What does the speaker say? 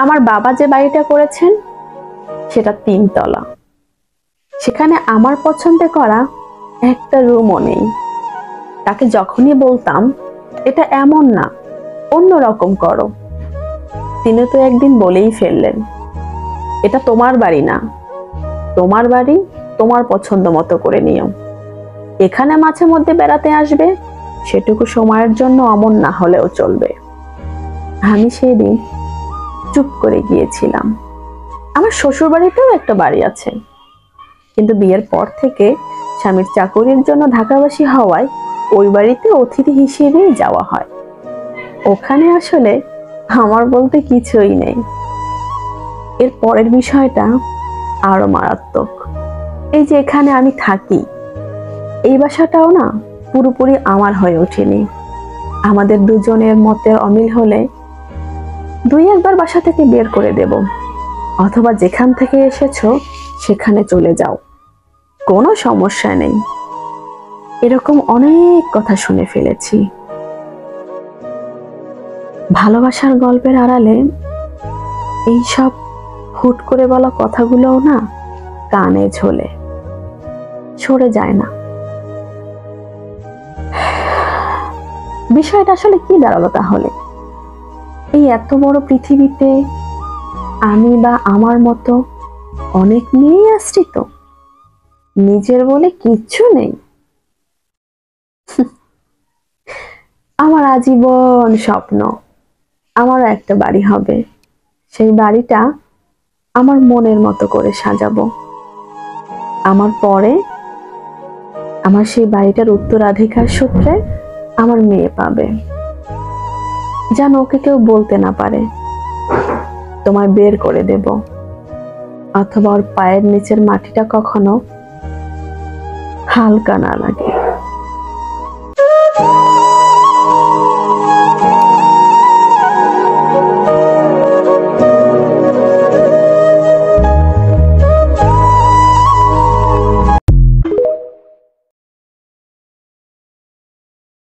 আমার বাবা যে বাড়িটা করেছেন সেটা 3 তলা। সেখানে আমার পছন্দ করা একটা রুমও নেই। তাকে যখনই বলতাম এটা এমন না, অন্যরকম করো, তিনি তো একদিন বলেই ফেললেন, এটা তোমার বাড়ি না, তোমার বাড়ি তোমার পছন্দ মতো করে নিও। এখানে মাঝে মধ্যে বেড়াতে আসবে, সেটুকু সময়ের জন্য অমন না হলেও চলবে। আমি সেদিন চুপ করে গিয়েছিলাম। আমার শ্বশুর বাড়িতেও একটা বাড়ি আছে, কিন্তু বিয়ের পর থেকে স্বামীর চাকরির জন্য ঢাকাবাসী হওয়ায় ওই বাড়িতে অতিথি হিসেবেই যাওয়া হয়। ওখানে আসলে আমার বলতে কিছুই নেই। এর পরের বিষয়টা আরো মারাত্মক। এই যে এখানে আমি থাকি, এই বাসাটাও না পুরোপুরি আমার হয়ে ওঠেনি। আমাদের দুজনের মতের অমিল হলে 2-1বার বাসা থেকে বের করে দেব, অথবা যেখান থেকে এসেছো সেখানে চলে যাও, কোনো সমস্যা নেই। এরকম অনেক কথা শুনে ফেলেছি। ভালোবাসার গল্পের আড়ালে এইসব হুট করে বলা কথাগুলোও না কানে ঝোলে, সরে যায় না। বিষয়টা আসলে কি দাঁড়ালো তাহলে? এই এত বড় পৃথিবীতে আমি বা আমার মতো অনেক মেয়েই আশ্রিত, নিজের বলে কিচ্ছু নেই। আমার আজীবন স্বপ্ন আমারও একটা বাড়ি হবে, সেই বাড়িটা আমার মনের মতো করে সাজাবো। আমার পরে আমার সেই বাড়িটার উত্তরাধিকার সূত্রে আমার মেয়ে পাবে, যেন ওকে কেউ বলতে না পারে তোমায় বের করে দেব, অথবা ওর পায়ের নিচের মাটিটা কখনো হালকা না লাগে।